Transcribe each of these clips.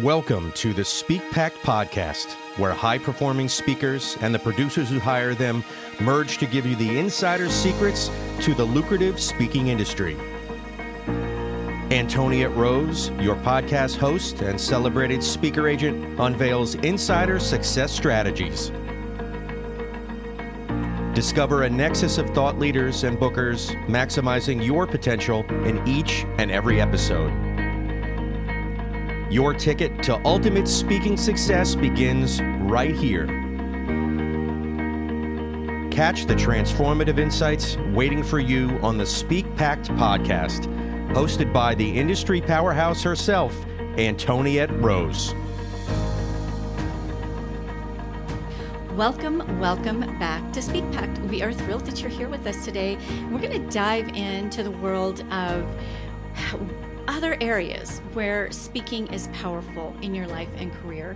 Welcome to the Speak Pact podcast, where high-performing speakers and the producers who hire them merge to give you the insider secrets to the lucrative speaking industry. Antoniette Roze, your podcast host and celebrated speaker agent, unveils insider success strategies. Discover a nexus of thought leaders and bookers, maximizing your potential in each and every episode. Your ticket to ultimate speaking success begins right here. Catch the transformative insights waiting for you on the Speak Pact podcast, hosted by the industry powerhouse herself, Antoniette Roze. Welcome back to Speak Pact. We are thrilled that you're here with us today. We're going to dive into the world of other areas where speaking is powerful in your life and career.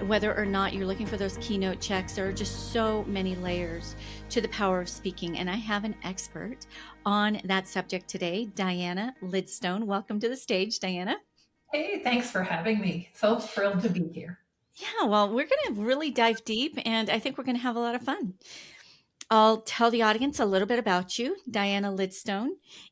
Whether or not you're looking for those keynote checks, there are just so many layers to the power of speaking. And I have an expert on that subject today, Diana Lidstone. Welcome to the stage, Diana. Hey, thanks for having me. So thrilled to be here. Yeah, well, we're going to really dive deep, and I think we're going to have a lot of fun. I'll tell the audience a little bit about you. Diana Lidstone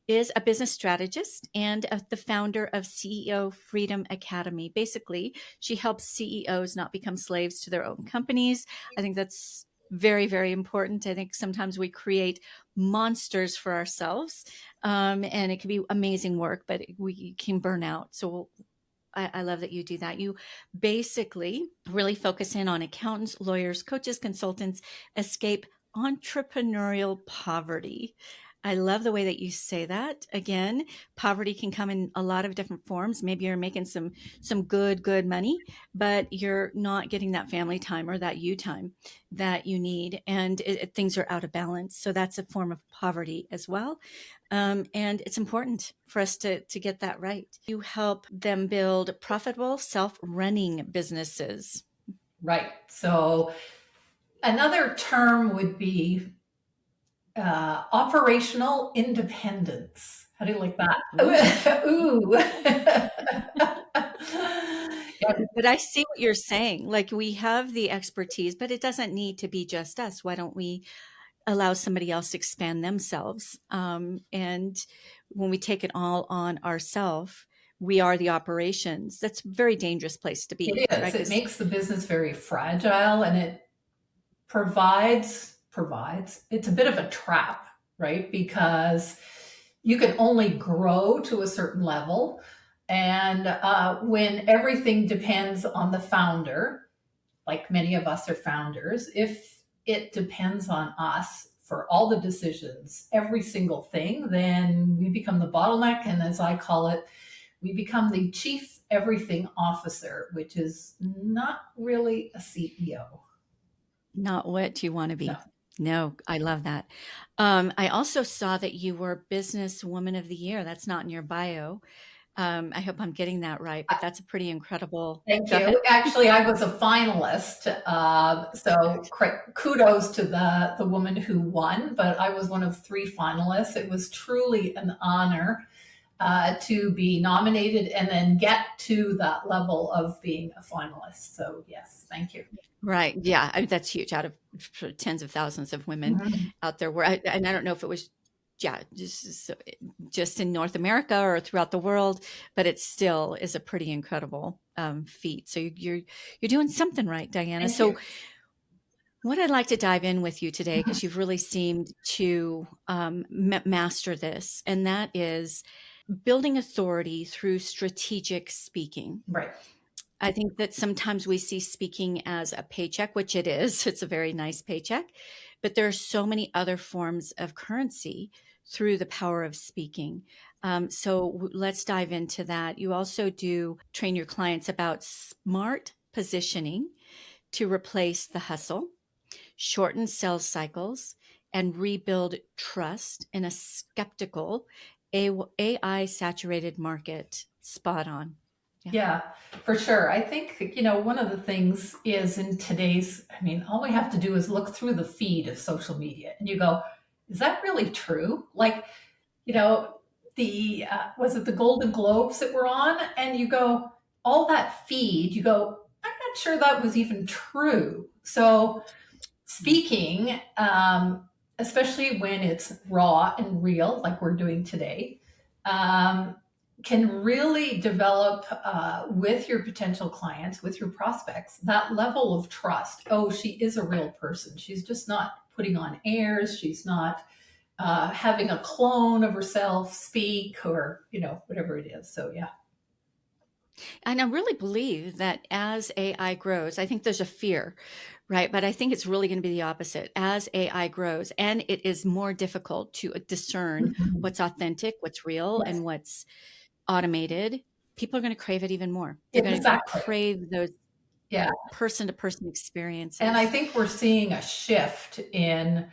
is a business strategist and the founder of CEO Freedom Academy. Basically, she helps CEOs not become slaves to their own companies. I think that's very, very important. I think sometimes we create monsters for ourselves, and it can be amazing work, but we can burn out. So I love that you do that. You basically really focus in on accountants, lawyers, coaches, consultants, escape entrepreneurial poverty. I love the way that you say that. Again, poverty can come in a lot of different forms. Maybe you're making some good money, but you're not getting that family time or that you time that you need, and things are out of balance. So that's a form of poverty as well. And it's important for us to get that right. You help them build profitable, self-running businesses. Right. So another term would be operational independence. How do you like that? Ooh. Yeah, but I see what you're saying. Like, we have the expertise, but it doesn't need to be just us. Why don't we allow somebody else to expand themselves? And when we take it all on ourselves, we are the operations. That's a very dangerous place to be. It is. Right? It makes the business very fragile, and it provides, it's a bit of a trap, right? Because you can only grow to a certain level. And when everything depends on the founder, like many of us are founders, if it depends on us for all the decisions, every single thing, then we become the bottleneck. And as I call it, we become the chief everything officer, which is not really a CEO. Not what you want to be. No, I love that. I also saw that you were Businesswoman of the Year. That's not in your bio. I hope I'm getting that right, but that's a pretty incredible. Thank you. Actually, I was a finalist. So kudos to the woman who won, but I was one of 3 finalists. It was truly an honor to be nominated and then get to that level of being a finalist. So yes, thank you. Right. Yeah. I mean, that's huge, out of tens of thousands of women out there. And I don't know if it was, just in North America or throughout the world, but it still is a pretty incredible feat. So you're doing something right, Diana. Thank so you. What I'd like to dive in with you today, because you've really seemed to master this, and that is building authority through strategic speaking. Right. I think that sometimes we see speaking as a paycheck, which it is. It's a very nice paycheck, but there are so many other forms of currency through the power of speaking. So let's dive into that. You also do train your clients about smart positioning to replace the hustle, shorten sales cycles, and rebuild trust in a skeptical, AI-saturated market. Spot on. Yeah, for sure. I think, one of the things is in today's, all we have to do is look through the feed of social media and you go, is that really true? Like, was it the Golden Globes that were on? And you go, all that feed, you go, I'm not sure that was even true. So speaking, especially when it's raw and real, like we're doing today, can really develop with your potential clients, with your prospects, that level of trust. Oh, she is a real person. She's just not putting on airs. She's not having a clone of herself speak, or, whatever it is. So, yeah. And I really believe that as AI grows, I think there's a fear, right? But I think it's really going to be the opposite. As AI grows and it is more difficult to discern Mhm. what's authentic, what's real, Yes, and what's automated, people are going to crave it even more. They're going to exactly. crave those Yeah. person-to-person And I experiences. think we're seeing a shift in,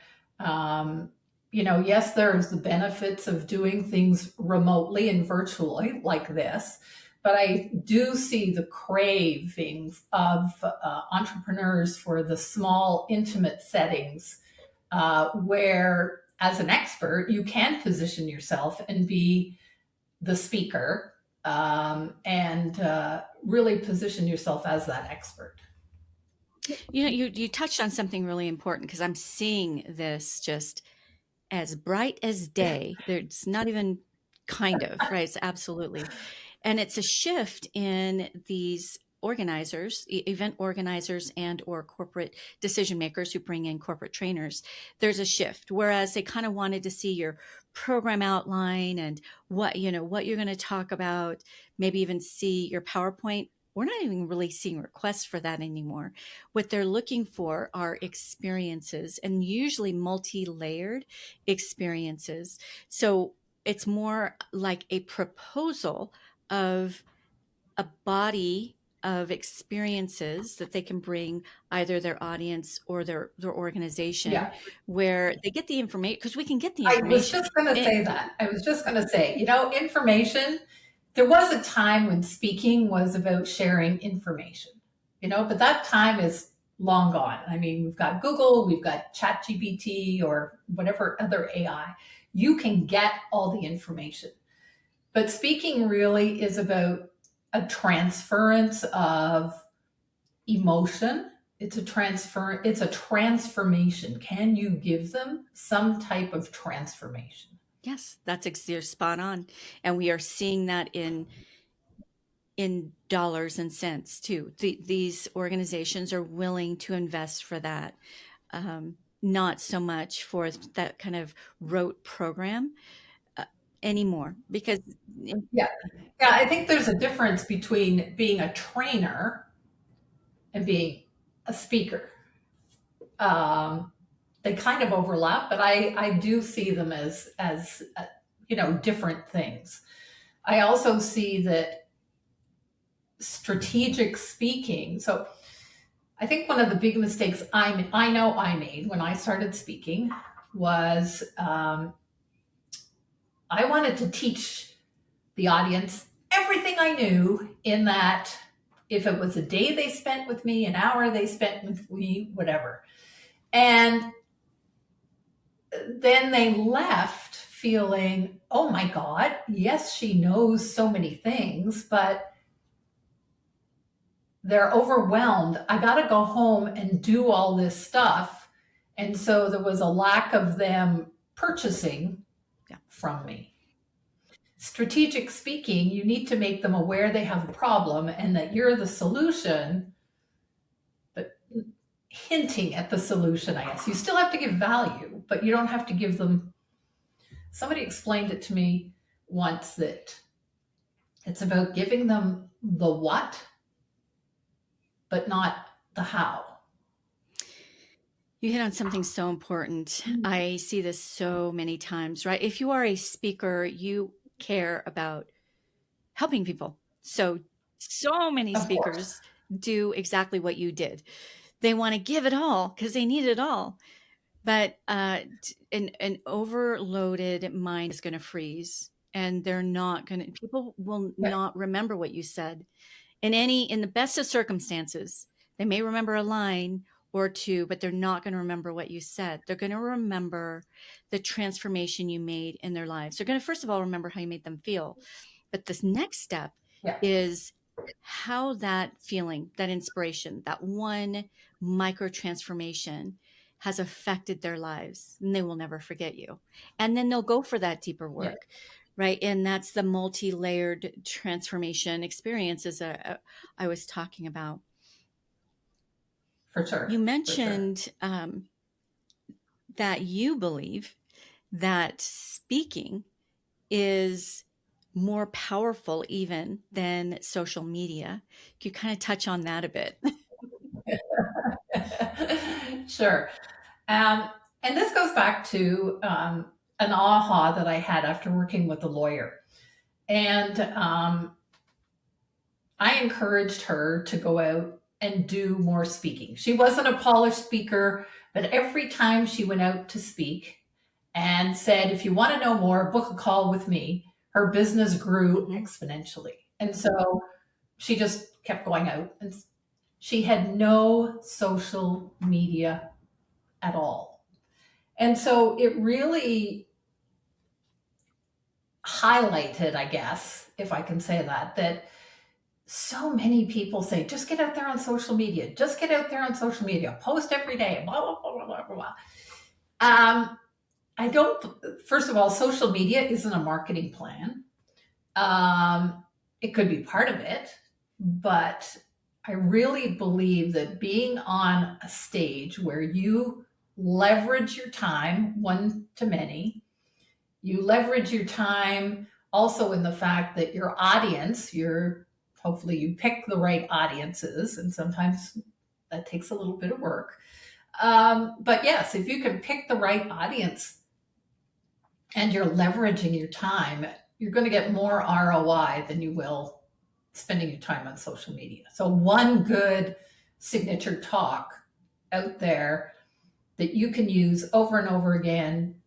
yes, there's the benefits of doing things remotely and virtually like this, but I do see the cravings of entrepreneurs for the small, intimate settings where, as an expert, you can position yourself and be the speaker, and really position yourself as that expert. You touched on something really important, because I'm seeing this just as bright as day. There's not even kind of, right? It's absolutely. And it's a shift in these organizers, event organizers and or corporate decision makers who bring in corporate trainers. There's a shift, whereas they kind of wanted to see your program outline and what you're going to talk about, maybe even see your PowerPoint. We're not even really seeing requests for that anymore. What they're looking for are experiences, and usually multi-layered experiences. So it's more like a proposal of a body of experiences that they can bring either their audience or their organization, Yeah. where they get the information, because we can get the I was information. just going to say that. I was just going to say, information. There was a time when speaking was about sharing information, but that time is long gone. I mean, we've got Google, we've got ChatGPT, or whatever other AI. You can get all the information. But speaking really is about a transference of emotion. It's a transformation. Can you give them some type of transformation? Yes, you're spot on. And we are seeing that in dollars and cents too. These organizations are willing to invest for that. Not so much for that kind of rote program anymore, because Yeah. Yeah, I think there's a difference between being a trainer and being a speaker. They kind of overlap, but I do see them as different things. I also see that strategic speaking. So I think one of the big mistakes I know I made when I started speaking was, I wanted to teach the audience everything I knew, in that if it was a day they spent with me, an hour they spent with me, whatever. And then they left feeling, oh my God, yes, she knows so many things, but they're overwhelmed. I got to go home and do all this stuff. And so there was a lack of them purchasing from me. Strategic speaking, you need to make them aware they have a problem and that you're the solution, but hinting at the solution, I guess. You still have to give value, but you don't have to give them. Somebody explained it to me once, that it's about giving them the what, but not the how. You hit on something so important. I see this so many times, right? If you are a speaker, you care about helping people. So many Of course. speakers do exactly what you did. They want to give it all because they need it all. But an overloaded mind is going to freeze, and people will Right. not remember what you said. In the best of circumstances, they may remember a line or two, but they're not going to remember what you said. They're going to remember the transformation you made in their lives. They're going to, first of all, remember how you made them feel. But this next step Yeah. is how that feeling, that inspiration, that one micro transformation has affected their lives, and they will never forget you. And then they'll go for that deeper Yeah, work, right? And that's the multi-layered transformation experiences I was talking about. for sure. You For sure. mentioned that you believe that speaking is more powerful even than social media. Can you kind of touch on that a bit? Sure. Um, and this goes back to an aha that I had after working with a lawyer. And I encouraged her to go out and do more speaking. She wasn't a polished speaker, but every time she went out to speak and said, if you want to know more, book a call with me, her business grew Mm-hmm. exponentially. And so she just kept going out, and she had no social media at all. And so it really highlighted, I guess, if I can say that, that so many people say, just get out there on social media, just get out there on social media, post every day, blah, blah, blah, blah, blah, blah. I don't, first of all, social media isn't a marketing plan. It could be part of it, but I really believe that being on a stage where you leverage your time one to many, you leverage your time also in the fact that your audience, hopefully you pick the right audiences, and sometimes that takes a little bit of work. But yes, if you can pick the right audience and you're leveraging your time, you're going to get more ROI than you will spending your time on social media. So one good signature talk out there that you can use over and over again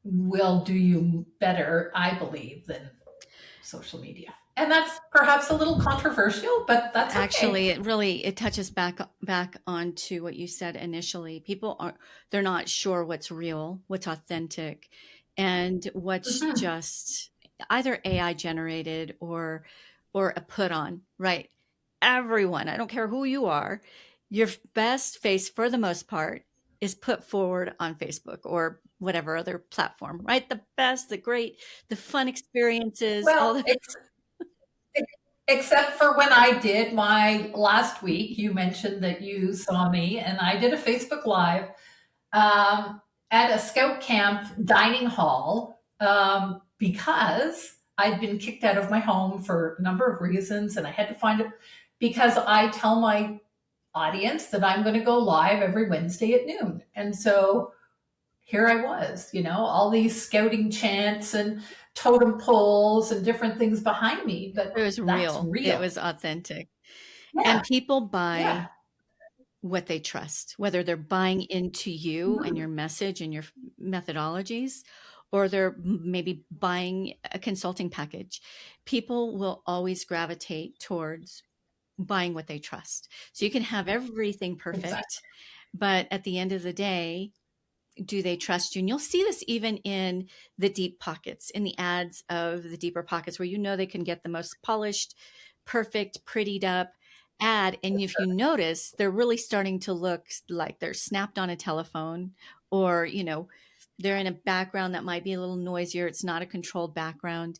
will do you better, I believe, than social media. And that's perhaps a little controversial, but that's Actually, okay. it touches back onto what you said initially. People are they're not sure what's real, what's authentic, and what's Mhm. just either AI generated or a put on, right? Everyone, I don't care who you are, your best face for the most part is put forward on Facebook or whatever other platform, right? The best, the great, the fun experiences, all Well, the except for when I did my last week, you mentioned that you saw me, and I did a Facebook Live at a scout camp dining hall because I'd been kicked out of my home for a number of reasons, and I had to find it because I tell my audience that I'm going to go live every Wednesday at noon. And so here I was, all these scouting chants and totem poles and different things behind me, it but was that's real. It real. was authentic. Yeah, And people yeah. buy what they trust, whether they're buying into you and Mhm. your message and your methodologies, or they're maybe buying a consulting package. People will always gravitate towards buying what they trust. So you can have everything Exactly. perfect, but at the end of the day, do they trust you? And you'll see this even in the deep pockets, in the ads of the deeper pockets, where you know they can get the most polished, perfect, prettied up ad. And if you notice, they're really starting to look like they're snapped on a telephone, or, they're in a background that might be a little noisier. It's not a controlled background.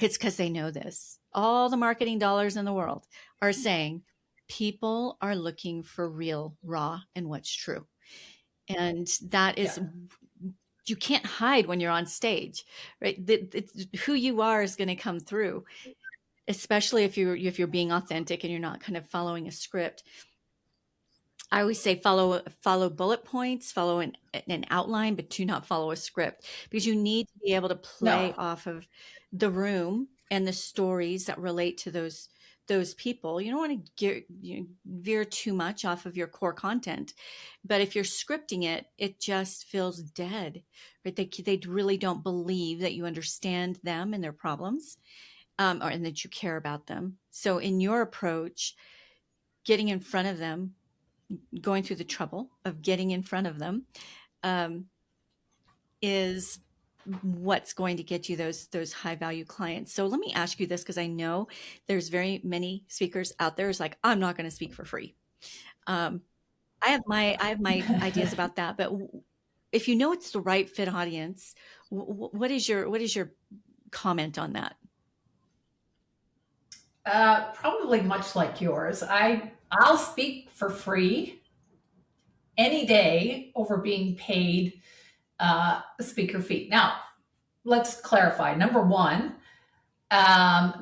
It's because they know this. All the marketing dollars in the world are saying people are looking for real, raw, and what's true. And that Yeah. is, you can't hide when you're on stage, right? Who you are is going to come through, especially if you're being authentic and you're not kind of following a script. I always say follow bullet points, follow an outline, but do not follow a script, because you need to be able to play No, off of the room and the stories that relate to those people. You don't want to veer too much off of your core content, but if you're scripting it, it just feels dead, right? They really don't believe that you understand them and their problems, or and that you care about them. So in your approach, getting in front of them, going through the trouble of getting in front of them, um, is what's going to get you those high value clients. So let me ask you this, because I know there's very many speakers out there who's like, I'm not going to speak for free. Um, I have my ideas about that, but if you know it's the right fit audience, what is your comment on that? Probably much like yours. I'll speak for free any day over being paid a speaker fee. Now, let's clarify. Number one,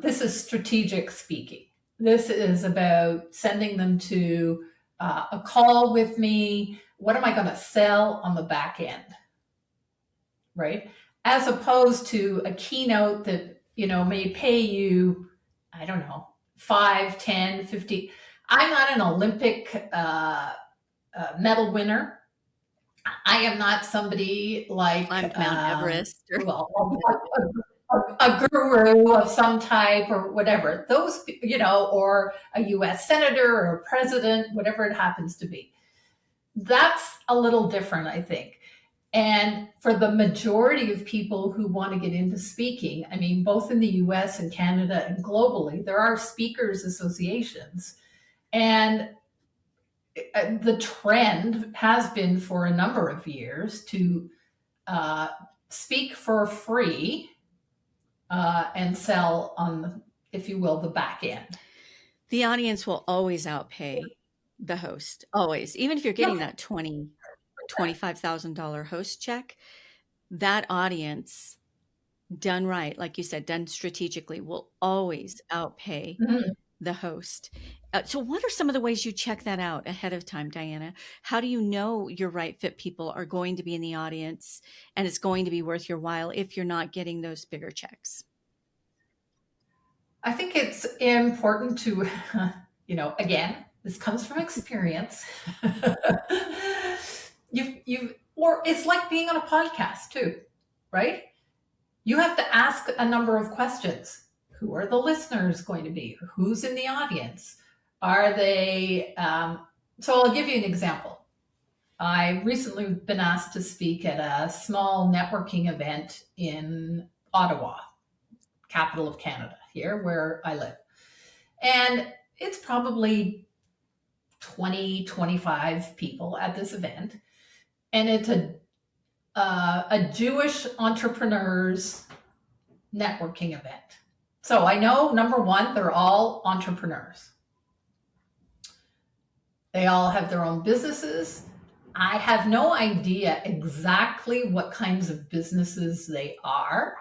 this is strategic speaking. This is about sending them to a call with me. What am I going to sell on the back end? Right? As opposed to a keynote that, may pay you, I don't know, 5, 10, 50. I'm not an Olympic medal winner. I am not somebody like Mount Everest. a guru of some type or whatever. Those, or a U.S. senator or president, whatever it happens to be. That's a little different, I think. And for the majority of people who want to get into speaking, I mean, both in the US and Canada and globally, there are speakers associations. And the trend has been for a number of years to speak for free and sell on, if you will, the back end. The audience will always outpay the host, always. Even if you're getting that $25,000 host check, that audience done right, like you said, done strategically, will always outpay the host. So what are some of the ways you check that out ahead of time, Diana? How do you know your right fit people are going to be in the audience and it's going to be worth your while if you're not getting those bigger checks? I think it's important to, again, this comes from experience. Or it's like being on a podcast too, right? You have to ask a number of questions. Who are the listeners going to be? Who's in the audience? Are they, so I'll give you an example. I recently been asked to speak at a small networking event in Ottawa, capital of Canada, here where I live. And it's probably 20, 25 people at this event. And it's a Jewish entrepreneurs networking event. So I know, number one, they're all entrepreneurs. They all have their own businesses. I have no idea exactly what kinds of businesses they are,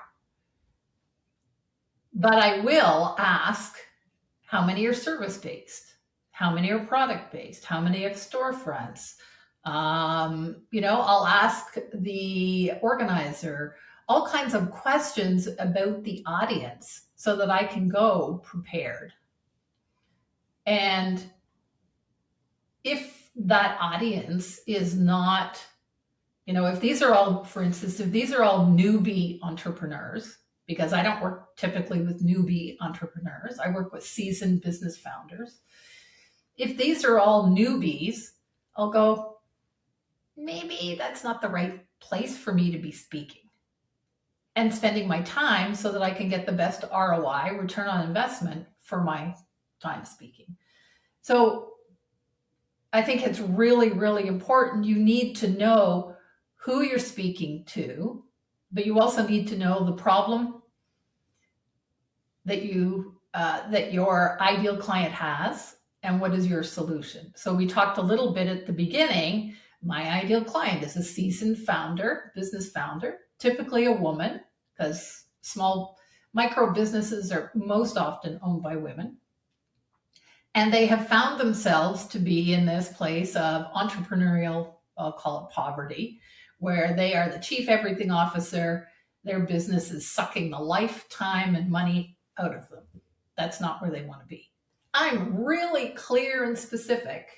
but I will ask how many are service-based, how many are product-based, how many have storefronts. I'll ask the organizer all kinds of questions about the audience so that I can go prepared. And if that audience is not, if these are all, for instance, if these are all newbie entrepreneurs, because I don't work typically with newbie entrepreneurs, I work with seasoned business founders. If these are all newbies, I'll go, maybe that's not the right place for me to be speaking and spending my time so that I can get the best ROI, return on investment, for my time speaking. So I think it's really, really important. You need to know who you're speaking to, but you also need to know the problem that your ideal client has and what is your solution. So we talked a little bit at the beginning. My ideal client is a seasoned founder, business founder, typically a woman, because small micro businesses are most often owned by women. And they have found themselves to be in this place of entrepreneurial, I'll call it poverty, where they are the chief everything officer. Their business is sucking the lifetime and money out of them. That's not where they want to be. I'm really clear and specific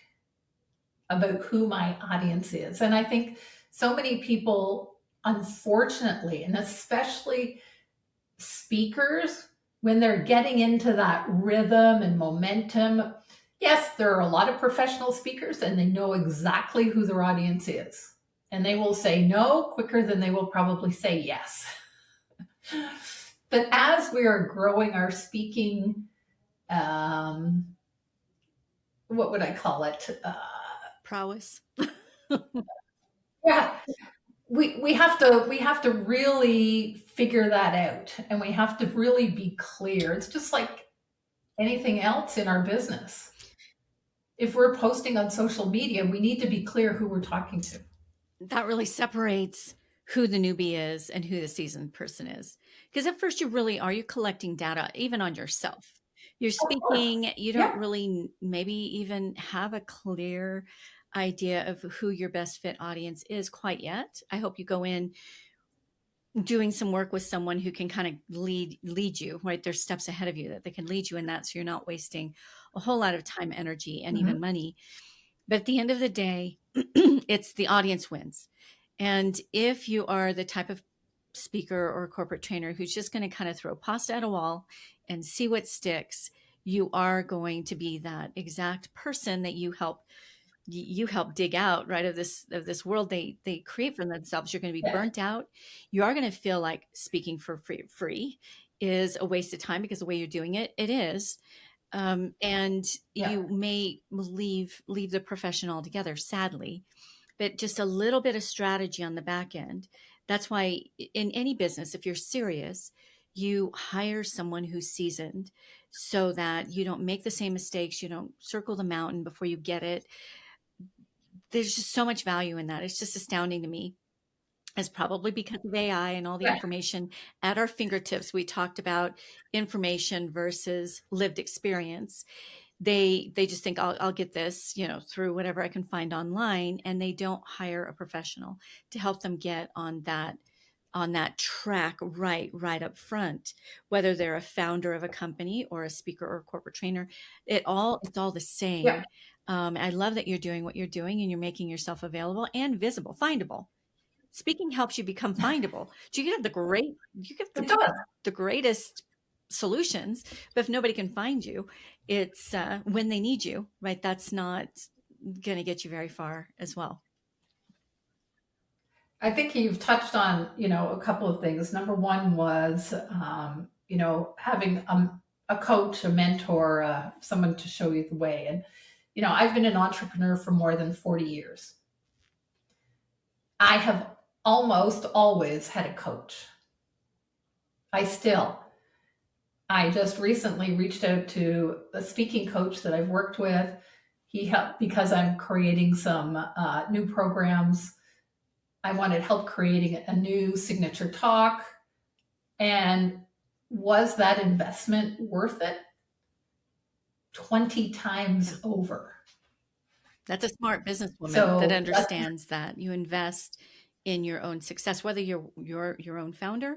about who my audience is. And I think so many people, unfortunately, and especially speakers, when they're getting into that rhythm and momentum, yes, there are a lot of professional speakers and they know exactly who their audience is. and they will say no quicker than they will probably say yes. But as we are growing our speaking, what would I call it? Prowess. Yeah, we have to really figure that out, and we have to really be clear. It's just like anything else in our business. If we're posting on social media, we need to be clear who we're talking to. That really separates who the newbie is and who the seasoned person is. Because at first you're collecting data even on yourself. You're Of course. speaking, you don't Yeah. really maybe even have a clear idea of who your best fit audience is quite yet. I hope you go in doing some work with someone who can kind of lead you, right? There's steps ahead of you that they can lead you in that, so you're not wasting a whole lot of time, energy, and Mm-hmm. even money. But at the end of the day, it's the audience wins. And if you are the type of speaker or corporate trainer who's just going to kind of throw pasta at a wall and see what sticks, you are going to be that exact person that you help dig out, right, of this world they create for themselves. You're going to be Yeah. burnt out. You are going to feel like speaking for free is a waste of time, because the way you're doing it is. And Yeah. you may leave the profession altogether, sadly. But just a little bit of strategy on the back end. That's why in any business, if you're serious, you hire someone who's seasoned, so that you don't make the same mistakes. You don't circle the mountain before you get it. There's just so much value in that. It's just astounding to me. It's probably because of AI and all the Yeah. information at our fingertips. We talked about information versus lived experience. They just think I'll get this, through whatever I can find online, and they don't hire a professional to help them get on that track right up front, whether they're a founder of a company or a speaker or a corporate trainer. It's all the Yeah. same. I love that you're doing what you're doing, and you're making yourself available and visible, findable. Speaking helps you become findable. So you get It does. the greatest solutions, but if nobody can find you, it's when they need you, right? That's not going to get you very far as well. I think you've touched on, a couple of things. Number one was, having a coach, a mentor, someone to show you the way. And, I've been an entrepreneur for more than 40 years. I have almost always had a coach. I just recently reached out to a speaking coach that I've worked with. He helped because I'm creating some new programs. I wanted help creating a new signature talk. And was that investment worth it? 20 times over. That's a smart businesswoman that So understands that you invest in your own success, whether you're your own founder,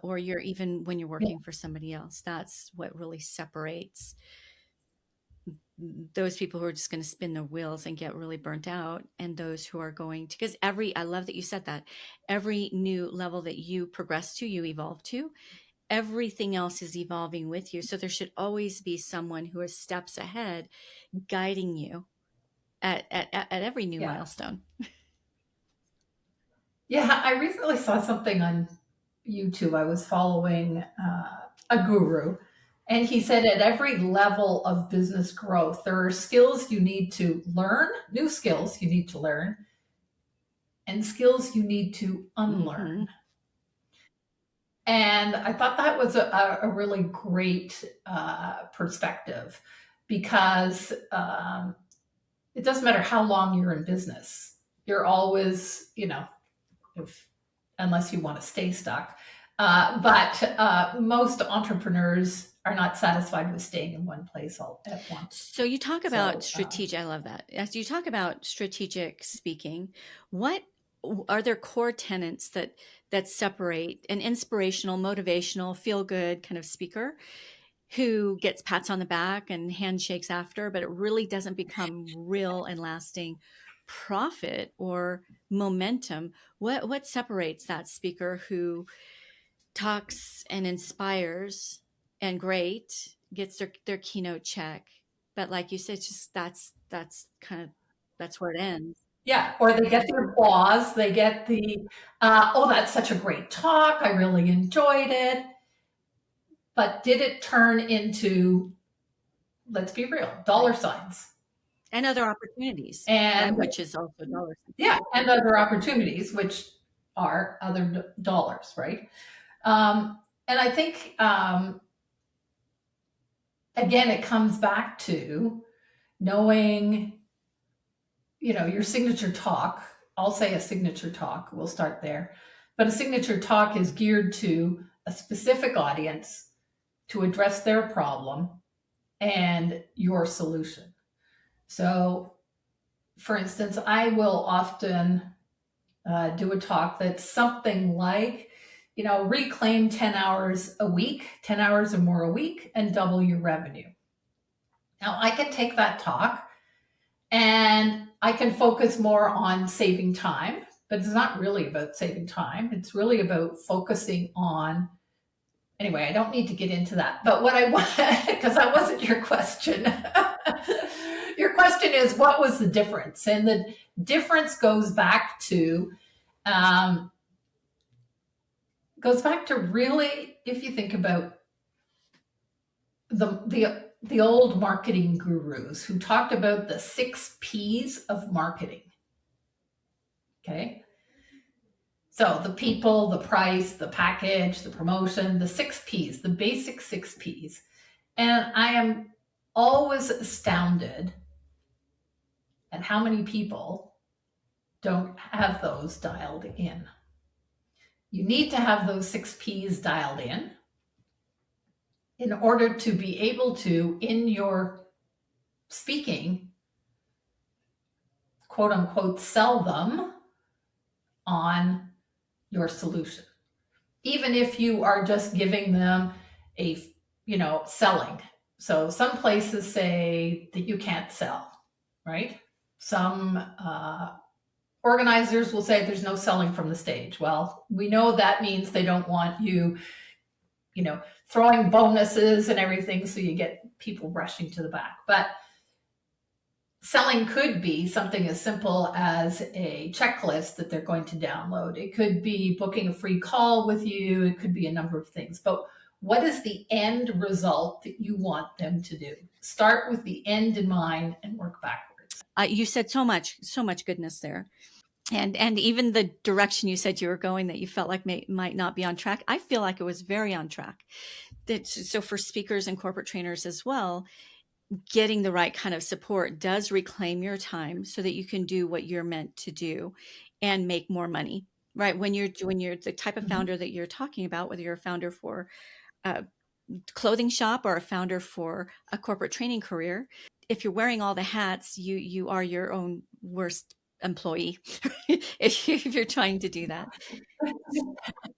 or you're even when you're working for somebody else. That's what really separates those people who are just going to spin their wheels and get really burnt out, and those who are going to, because I love that you said that, every new level that you progress to, you evolve to, everything else is evolving with you. So there should always be someone who is steps ahead, guiding you at every new yeah. milestone. Yeah, I recently saw something on YouTube. I was following a guru, and he said at every level of business growth, there are skills you need to learn, new skills you need to learn, and skills you need to unlearn. Mm-hmm. And I thought that was a really great perspective, because it doesn't matter how long you're in business, you're always, unless you want to stay stuck. But most entrepreneurs are not satisfied with staying in one place all at once. So you talk about strategic. I love that. As you talk about strategic speaking, what are there core tenets that separate an inspirational, motivational, feel good kind of speaker who gets pats on the back and handshakes after, but it really doesn't become real and lasting profit or momentum? What separates that speaker who talks and inspires and great, gets their keynote check, but like you said, it's just that's kind of that's where it ends. Yeah, or they get the applause, they get the, oh, that's such a great talk, I really enjoyed it. But did it turn into, let's be real, dollar signs? And other opportunities, right? And Which is also dollars. yeah, and other opportunities, which are other dollars, right? And I think, again, it comes back to knowing, your signature talk. I'll say a signature talk, we'll start there. But a signature talk is geared to a specific audience to address their problem and your solution. So, for instance, I will often do a talk that's something like, reclaim 10 hours a week, 10 hours or more a week, and double your revenue. Now, I can take that talk and I can focus more on saving time, but it's not really about saving time. It's really about focusing on, anyway, I don't need to get into that. But what I want, because that wasn't your question. Your question is, what was the difference? And the difference goes back to, really, if you think about the old marketing gurus who talked about the 6 P's of marketing. Okay. So the people, the price, the package, the promotion, the 6 P's, the basic 6 P's. And I am always astounded at how many people don't have those dialed in. You need to have those 6 P's dialed in order to be able to, in your speaking, quote unquote, sell them on your solution. Even if you are just giving them selling. So some places say that you can't sell, right? Some organizers will say there's no selling from the stage. Well, we know that means they don't want you, throwing bonuses and everything, so you get people rushing to the back. But selling could be something as simple as a checklist that they're going to download. It could be booking a free call with you. It could be a number of things. But what is the end result that you want them to do? Start with the end in mind and work backwards. You said so much goodness there. And even the direction you said you were going that you felt like might not be on track, I feel like it was very on track. So for speakers and corporate trainers as well, getting the right kind of support does reclaim your time so that you can do what you're meant to do and make more money, right? When you're the type of founder that you're talking about, whether you're a founder for a clothing shop or a founder for a corporate training career, if you're wearing all the hats, you are your own worst employee if you're trying to do that.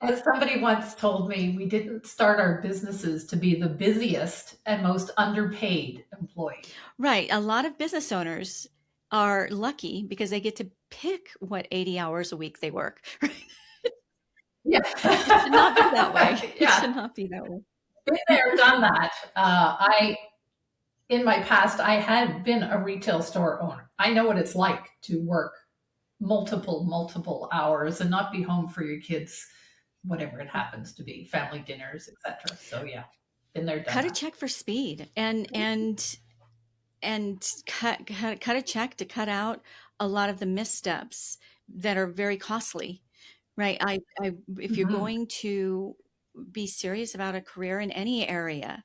As somebody once told me, we didn't start our businesses to be the busiest and most underpaid employee. Right. A lot of business owners are lucky because they get to pick what 80 hours a week they work. Yeah. It should not be that way. Yeah. It should not be that way. Been there, done that. In my past, I had been a retail store owner. I know what it's like to work multiple hours and not be home for your kids, whatever it happens to be, family dinners, etc. So yeah, been there, done Cut a that. check for speed and cut a check to cut out a lot of the missteps that are very costly, right? If you're going to be serious about a career in any area,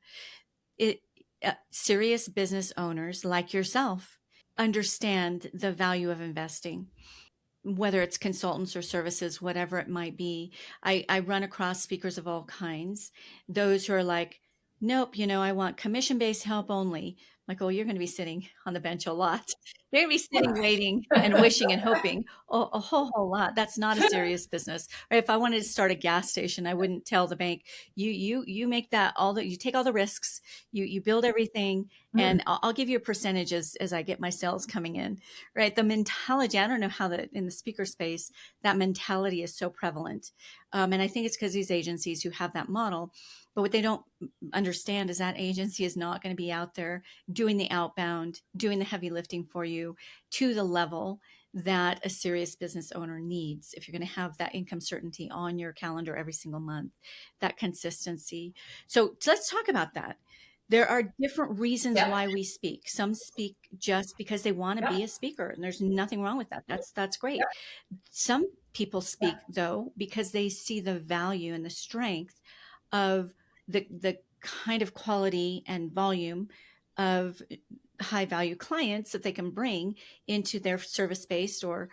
serious business owners like yourself understand the value of investing, whether it's consultants or services, whatever it might be. I run across speakers of all kinds, those who are like, nope, I want commission-based help only. Like, oh, you're going to be sitting on the bench a lot. You're going to be sitting, waiting and wishing and hoping a whole lot. That's not a serious business. Right? If I wanted to start a gas station, I wouldn't tell the bank, you make that you take all the risks, you build everything, and I'll give you a percentage as I get my sales coming in. Right? The mentality, I don't know how in the speaker space, that mentality is so prevalent. And I think it's because these agencies who have that model. But what they don't understand is that agency is not going to be out there doing the outbound, doing the heavy lifting for you to the level that a serious business owner needs if you're going to have that income certainty on your calendar every single month, that consistency. So let's talk about that. There are different reasons Yeah. why we speak. Some speak just because they want to Yeah. be a speaker, and there's nothing wrong with that. That's Yeah. great. Some people Yeah. speak though because they see the value and the strength of the kind of quality and volume of high value clients that they can bring into their service based or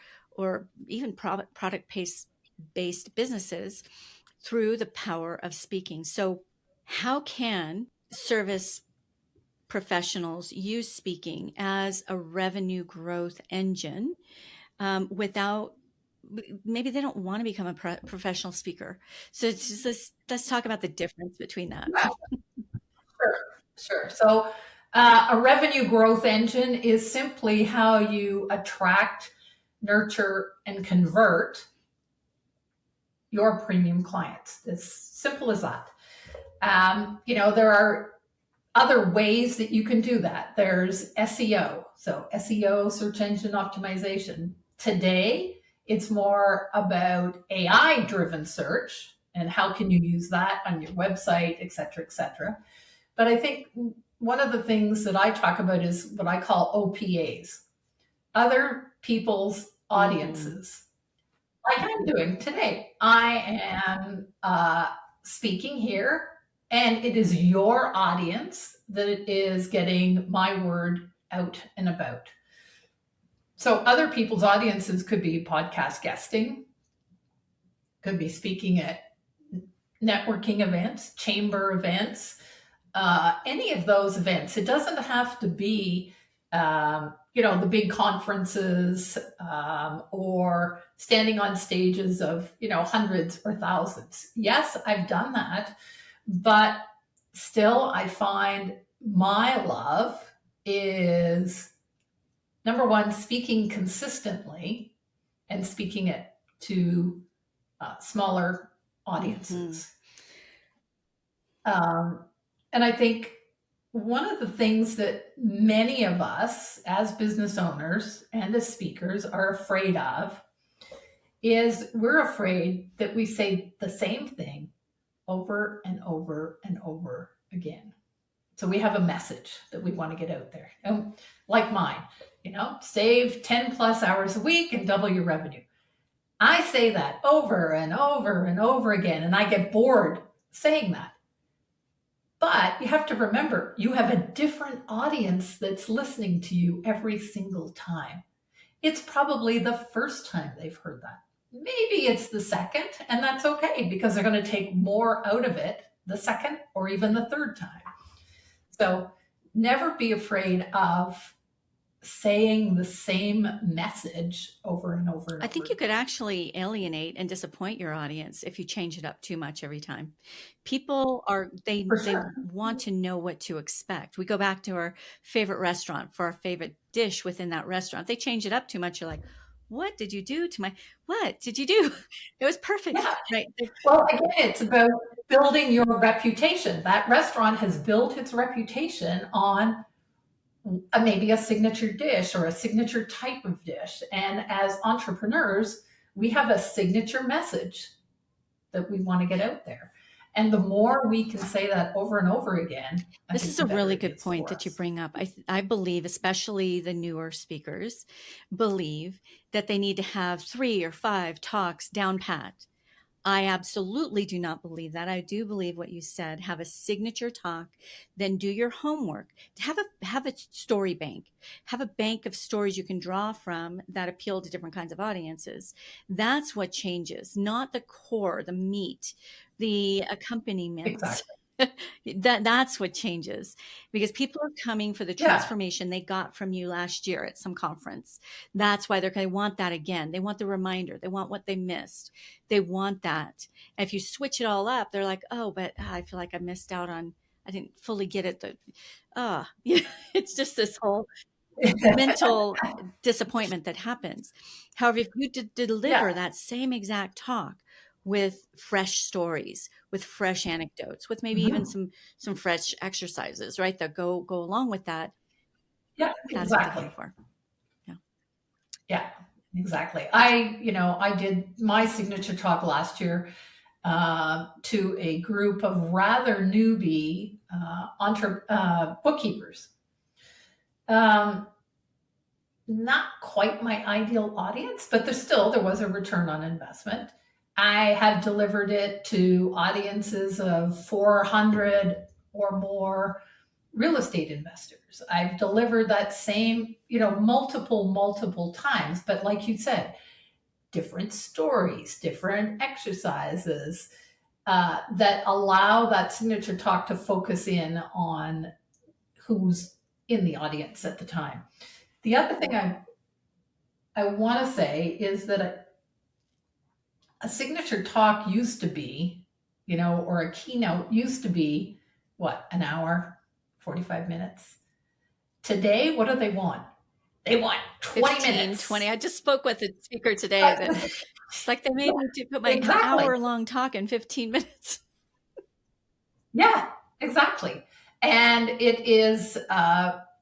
even product based businesses through the power of speaking. So how can service professionals use speaking as a revenue growth engine without, maybe they don't want to become a professional speaker? So it's just, let's talk about the difference between that. Yeah. Sure. Sure. So a revenue growth engine is simply how you attract, nurture, and convert your premium clients. As simple as that. There are other ways that you can do that. There's SEO. So SEO, search engine optimization. Today, it's more about AI driven search and how can you use that on your website, et cetera, et cetera. But I think one of the things that I talk about is what I call OPAs, other people's audiences. Like I'm doing today. I am speaking here, and it is your audience that is getting my word out and about. So other people's audiences could be podcast guesting, could be speaking at networking events, chamber events, any of those events. It doesn't have to be the big conferences or standing on stages of hundreds or thousands. Yes, I've done that, but still I find my love is, number one, speaking consistently and speaking it to smaller audiences. And I think one of the things that many of us as business owners and as speakers are afraid of is we're afraid that we say the same thing over and over and over again. So we have a message that we want to get out there. And like mine, save 10 plus hours a week and double your revenue. I say that over and over and over again, and I get bored saying that. But you have to remember, you have a different audience that's listening to you every single time. It's probably the first time they've heard that. Maybe it's the second, and that's okay because they're going to take more out of it the second or even the third time. So never be afraid of saying the same message over and over and I over. think you could actually alienate and disappoint your audience if you change it up too much every time. People they want to know what to expect. We go back to our favorite restaurant for our favorite dish within that restaurant. If they change it up too much, you're like, what did you do to what did you do? It was perfect. Yeah. Right. Well, again, it's about building your reputation. That restaurant has built its reputation on maybe a signature dish or a signature type of dish. And as entrepreneurs, we have a signature message that we want to get out there. And the more we can say that over and over again, this is a really good point that you bring up. I believe, especially the newer speakers, believe that they need to have 3 or 5 talks down pat. I absolutely do not believe that. I do believe what you said. Have a signature talk, then do your homework. Have a story bank. Have a bank of stories you can draw from that appeal to different kinds of audiences. That's what changes, not the core, the meat, the accompaniments. Exactly. That's what changes, because people are coming for the transformation they got from you last year at some conference. That's why they want that again. They want the reminder. They want what they missed. They want that. And if you switch it all up, they're like, oh, but I feel like I missed out on, I didn't fully get it. It's just this whole mental disappointment that happens. However, if you deliver that same exact talk with fresh stories, with fresh anecdotes, with maybe even some fresh exercises, right, that go along with that. Yeah, That's what they're looking for. Yeah. Exactly. I did my signature talk last year to a group of rather newbie bookkeepers. Um, Not quite my ideal audience, but there was a return on investment. I have delivered it to audiences of 400 or more real estate investors. I've delivered that same, multiple times. But like you said, different stories, different exercises that allow that signature talk to focus in on who's in the audience at the time. The other thing I want to say is that a signature talk used to be, or a keynote used to be what, an hour, 45 minutes. Today, what do they want? They want 20 15, minutes. 20. I just spoke with a speaker today that it's like they made me to put my Exactly. hour-long talk in 15 minutes. Yeah, exactly. And it is,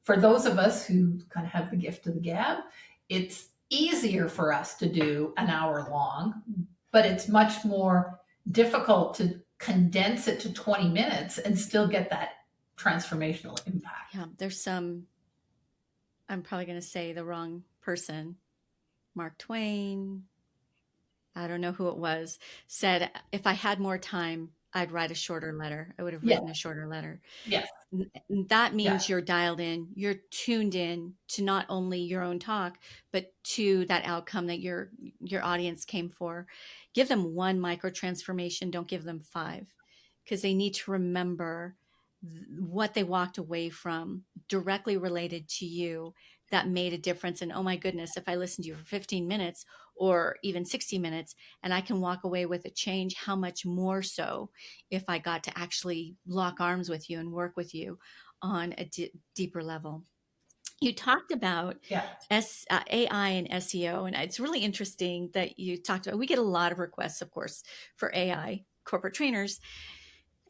for those of us who kind of have the gift of the gab, it's easier for us to do an hour long, but it's much more difficult to condense it to 20 minutes and still get that transformational impact. Yeah, I'm probably going to say the wrong person. Mark Twain, I don't know who it was, said, if I had more time, I'd write a shorter letter. I would have written a shorter letter. Yes. That means Yeah. you're dialed in, you're tuned in to not only your own talk, but to that outcome that your audience came for. Give them one micro transformation. Don't give them 5, because they need to remember what they walked away from directly related to you that made a difference. And oh my goodness, if I listen to you for 15 minutes or even 60 minutes and I can walk away with a change, how much more so if I got to actually lock arms with you and work with you on a deeper level. You talked about AI and SEO, and it's really interesting that you talked about, we get a lot of requests, of course, for AI corporate trainers.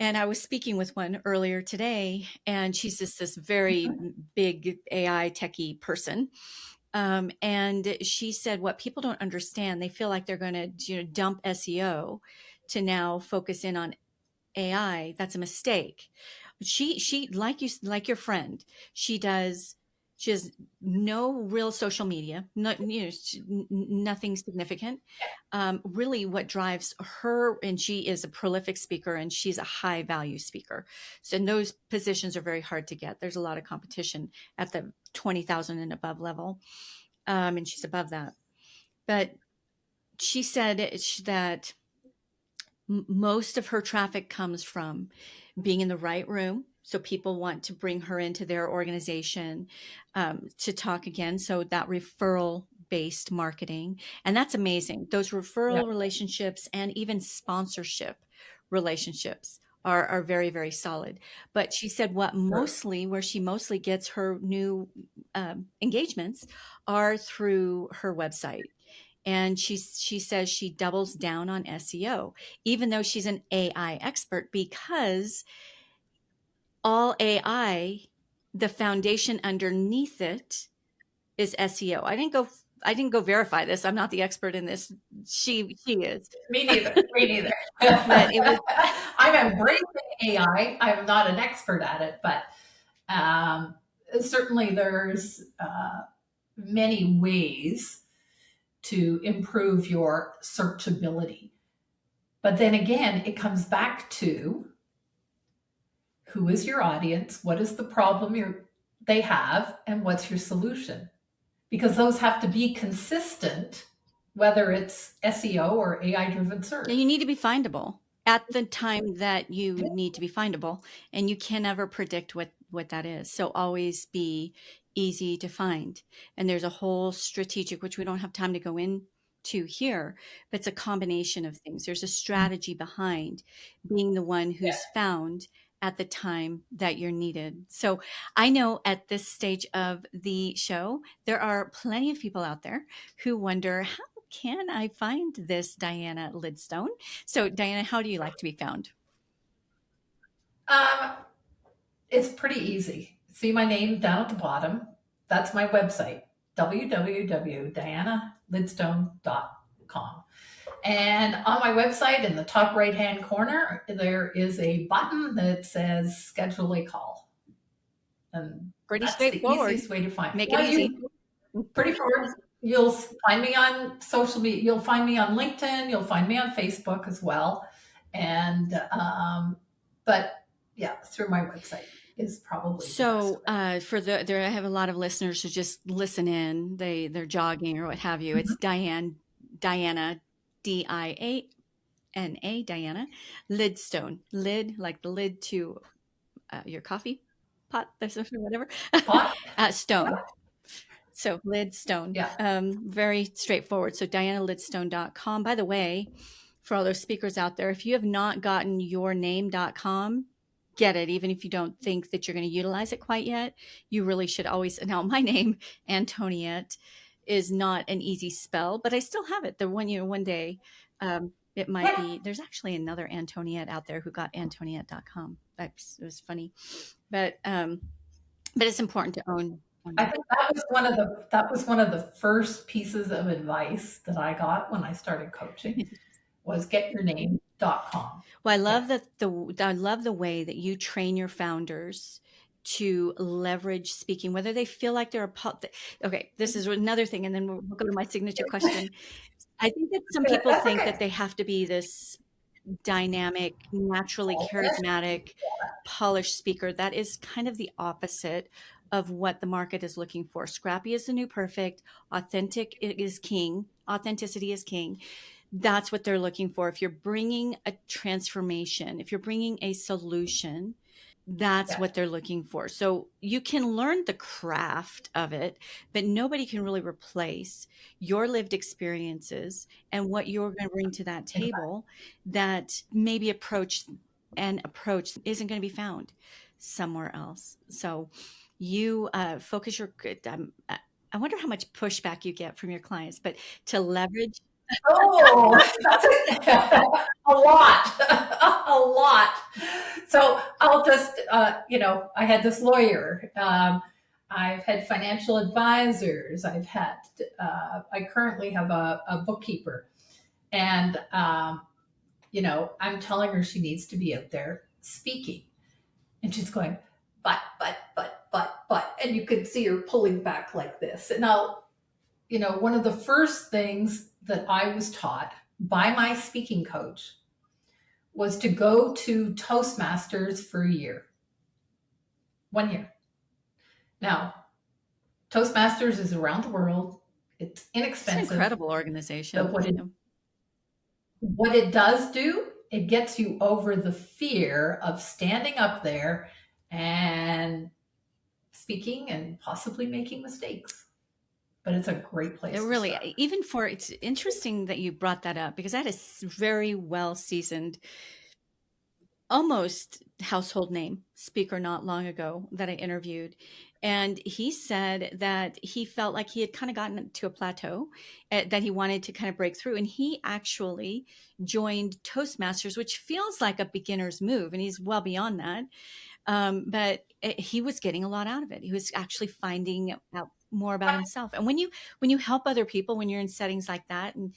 And I was speaking with one earlier today, and she's just this very big AI techie person. And she said, what people don't understand, they feel like they're going to dump SEO to now focus in on AI. That's a mistake. She like your friend. She has no real social media, nothing significant. Really, what drives her, and she is a prolific speaker, and she's a high value speaker. So, and those positions are very hard to get. There's a lot of competition at the 20,000 and above level, and she's above that. But she said that most of her traffic comes from being in the right room. So people want to bring her into their organization to talk again. So that referral based marketing. And that's amazing. Those referral relationships and even sponsorship relationships are very, very solid. But she said where she mostly gets her new engagements are through her website. And she says she doubles down on SEO, even though she's an AI expert, because all AI, the foundation underneath it is SEO. I didn't go verify this. I'm not the expert in this. She is. Me neither. But it was. I'm embracing AI. I'm not an expert at it, but certainly there's many ways to improve your searchability. But then again, it comes back to who is your audience, what is the problem they have, and what's your solution? Because those have to be consistent, whether it's SEO or AI-driven search. You need to be findable at the time that you need to be findable, and you can never predict what that is. So always be easy to find. And there's a whole strategic, which we don't have time to go into here, but it's a combination of things. There's a strategy behind being the one who's found at the time that you're needed. So I know at this stage of the show, there are plenty of people out there who wonder, how can I find this Diana Lidstone? So Diana, how do you like to be found? It's pretty easy. See my name down at the bottom. That's my website, www.diana Lidstone.com. And on my website, in the top right-hand corner, there is a button that says schedule a call. And Pretty that's the straightforward. easiest way to find Make it easy. Pretty forward. You'll find me on social media. You'll find me on LinkedIn. You'll find me on Facebook as well. And, but yeah, through my website is probably so. I have a lot of listeners who just listen in. They're jogging or what have you. It's Diana, Diana Diana Lidstone. Lid like the lid to your coffee pot. There's whatever. Stone. So Lidstone. Yeah. Very straightforward. So DianaLidstone.com. By the way, for all those speakers out there, if you have not gotten yourname.com, get it. Even if you don't think that you're going to utilize it quite yet, you really should always. Now, my name, Antoniette, is not an easy spell, but I still have it. One day, it might be. There's actually another Antoniette out there who got Antoniette.com. It was funny, but it's important to own. I think that was one of the first pieces of advice that I got when I started coaching was getyourname.com. Well, I love I love the way that you train your founders to leverage speaking, whether they feel like they're okay, this is another thing, and then we'll go to my signature question. I think that some people think that they have to be this dynamic, naturally charismatic, polished speaker. That is kind of the opposite of what the market is looking for. Scrappy is the new perfect. Authentic is king. Authenticity is king. That's what they're looking for. If you're bringing a transformation, if you're bringing a solution, that's what they're looking for. So you can learn the craft of it, but nobody can really replace your lived experiences and what you're going to bring to that table that maybe approach isn't going to be found somewhere else. So you focus your I wonder how much pushback you get from your clients, but to leverage. Oh, that's a lot, a lot. So I'll just, I had this lawyer. I've had financial advisors. I currently have a bookkeeper. And, I'm telling her she needs to be out there speaking. And she's going, but. And you could see her pulling back like this. And one of the first things that I was taught by my speaking coach was to go to Toastmasters for a year. 1 year. Now, Toastmasters is around the world. It's inexpensive. It's an incredible organization. But what it does do, it gets you over the fear of standing up there and speaking and possibly making mistakes. But it's a great place. It's interesting that you brought that up because I had a very well seasoned, almost household name speaker not long ago that I interviewed. And he said that he felt like he had kind of gotten to a plateau that he wanted to kind of break through. And he actually joined Toastmasters, which feels like a beginner's move. And he's well beyond that. But he was getting a lot out of it. He was actually finding out more about himself. And when you help other people, when you're in settings like that, and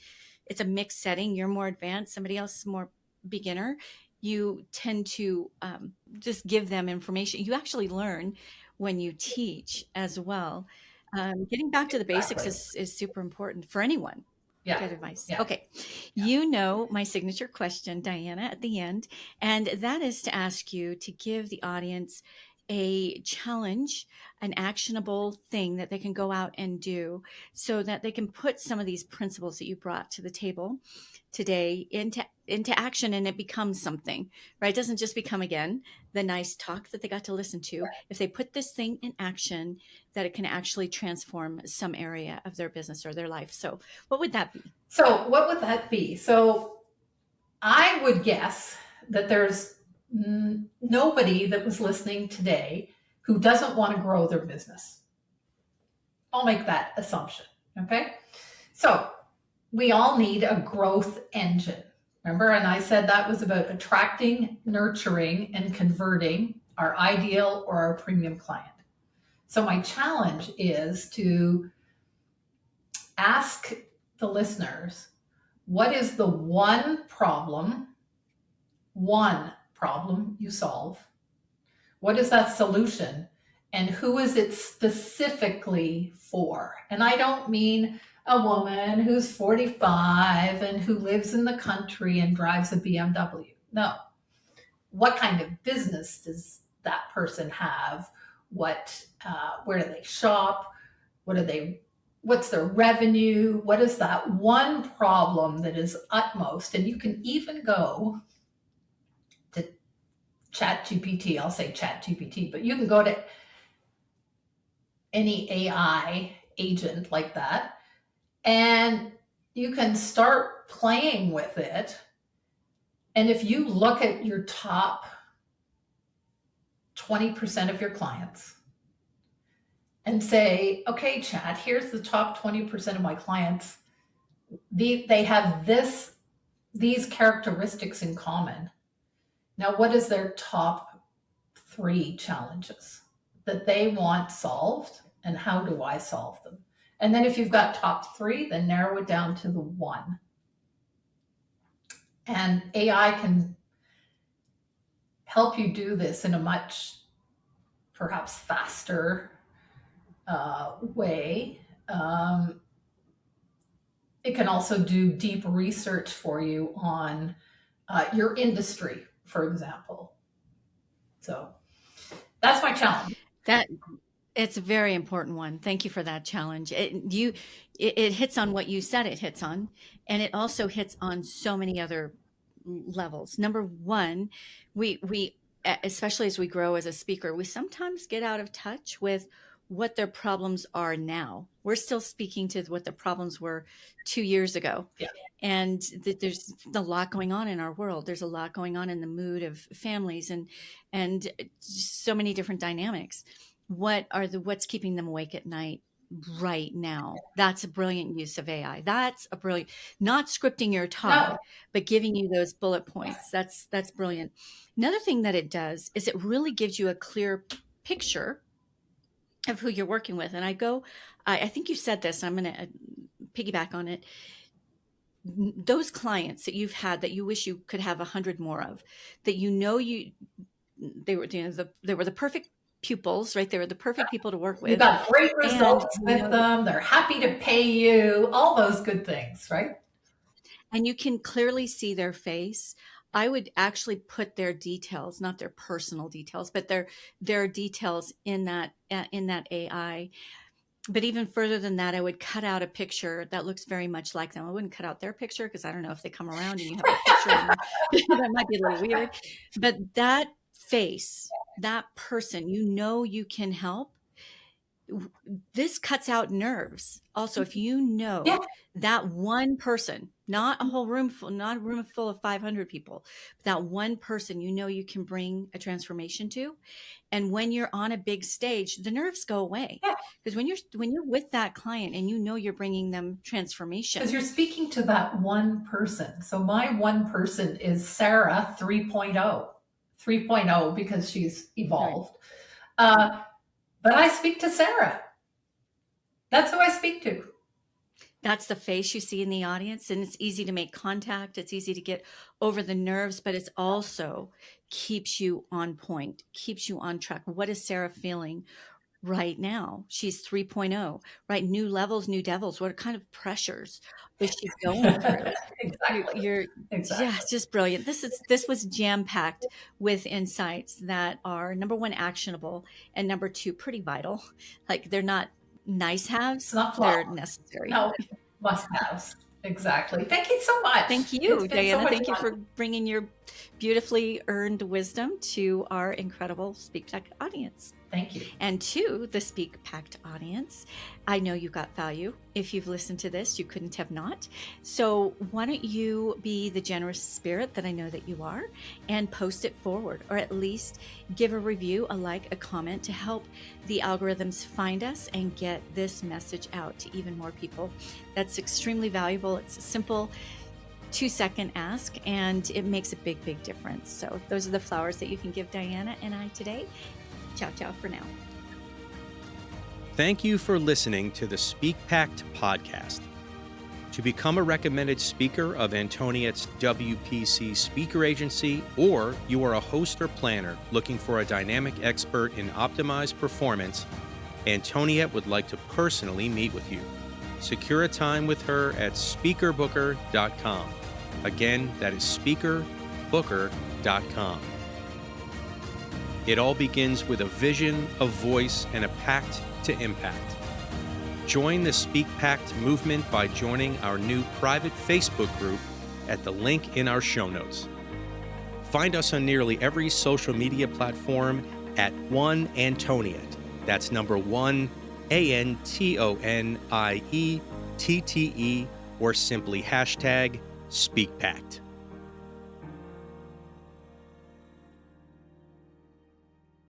it's a mixed setting, you're more advanced, somebody else is more beginner, you tend to just give them information. You actually learn when you teach as well. Getting back to the basics is super important for anyone. Yeah. Good advice. Yeah. Okay. My signature question, Diana, at the end, and that is to ask you to give the audience a challenge, an actionable thing that they can go out and do so that they can put some of these principles that you brought to the table today into action, and it becomes something, right? It doesn't just become, again, the nice talk that they got to listen to. Right. If they put this thing in action, that it can actually transform some area of their business or their life. So what would that be? So what would that be? So I would guess that there's nobody that was listening today who doesn't want to grow their business. I'll make that assumption. Okay. So we all need a growth engine. Remember? And I said that was about attracting, nurturing, and converting our ideal or our premium client. So my challenge is to ask the listeners, what is the one problem you solve? What is that solution? And who is it specifically for? And I don't mean a woman who's 45 and who lives in the country and drives a BMW. No. What kind of business does that person have? Where do they shop? What's their revenue? What is that one problem that is utmost? And you can even go to ChatGPT. I'll say ChatGPT, but you can go to any AI agent like that, and you can start playing with it. And if you look at your top 20% of your clients and say, okay, Chat, here's the top 20% of my clients. They have these characteristics in common. Now, what is their top 3 challenges that they want solved, and how do I solve them? And then if you've got top 3, then narrow it down to the 1. And AI can help you do this in a much perhaps faster way. It can also do deep research for you on your industry, for example. So that's my challenge. It's a very important one. Thank you for that challenge. It hits on what you said it hits on, and it also hits on so many other levels. Number one, we especially as we grow as a speaker, we sometimes get out of touch with what their problems are now. We're still speaking to what the problems were 2 years ago. Yeah. And there's a lot going on in our world. There's a lot going on in the mood of families and so many different dynamics. What's keeping them awake at night right now? That's a brilliant use of AI. Not scripting your talk, but giving you those bullet points. That's brilliant. Another thing that it does is it really gives you a clear picture of who you're working with. And I think you said this, I'm going to piggyback on it. Those clients that you've had that you wish you could have 100 more of, that they were the perfect pupils, right? They were the perfect people to work with. You got great results with them. They're happy to pay you, all those good things, right? And you can clearly see their face. I would actually put their details, not their personal details, but their details in that AI. But even further than that, I would cut out a picture that looks very much like them. I wouldn't cut out their picture because I don't know if they come around and you have a picture. That might be a little weird. But that face, that person, you can help. This cuts out nerves. Also, if you know that one person, not a room full of 500 people, but that one person you can bring a transformation to. And when you're on a big stage, the nerves go away. Because when you're with that client and you're bringing them transformation. Because you're speaking to that one person. So my one person is Sarah 3.0. 3.0 because she's evolved. Right. But I speak to Sarah. That's who I speak to. That's the face you see in the audience, and it's easy to make contact. It's easy to get over the nerves, but it's also keeps you on point, keeps you on track. What is Sarah feeling right now? She's 3.0, right? New levels, new devils. What kind of pressures is she going through? Exactly. Exactly. Yeah, it's just brilliant. This was jam-packed with insights that are, number one, actionable, and number two, pretty vital. Like, they're not nice haves, they're necessary. No, must haves. Exactly. Thank you so much. Thank you, Diana. Thank you for bringing your beautifully earned wisdom to our incredible Speak Packed audience. Thank you. And to the Speak Packed audience, I know you got value. If you've listened to this, you couldn't have not. So why don't you be the generous spirit that I know that you are and post it forward, or at least give a review, a like, a comment to help the algorithms find us and get this message out to even more people. That's extremely valuable. It's a simple 2-second ask, and it makes a big, big difference. So those are the flowers that you can give Diana and I today. Ciao, ciao for now. Thank you for listening to the Speak Packed podcast. To become a recommended speaker of Antoniette's WPC speaker agency, or you are a host or planner looking for a dynamic expert in optimized performance, Antoniette would like to personally meet with you. Secure a time with her at speakerbooker.com. Again, that is speakerbooker.com. It all begins with a vision, a voice, and a pact to impact. Join the Speak Pact movement by joining our new private Facebook group at the link in our show notes. Find us on nearly every social media platform at One Antoniette. That's number 1, ANTONIETTE, or simply hashtag SpeakPact.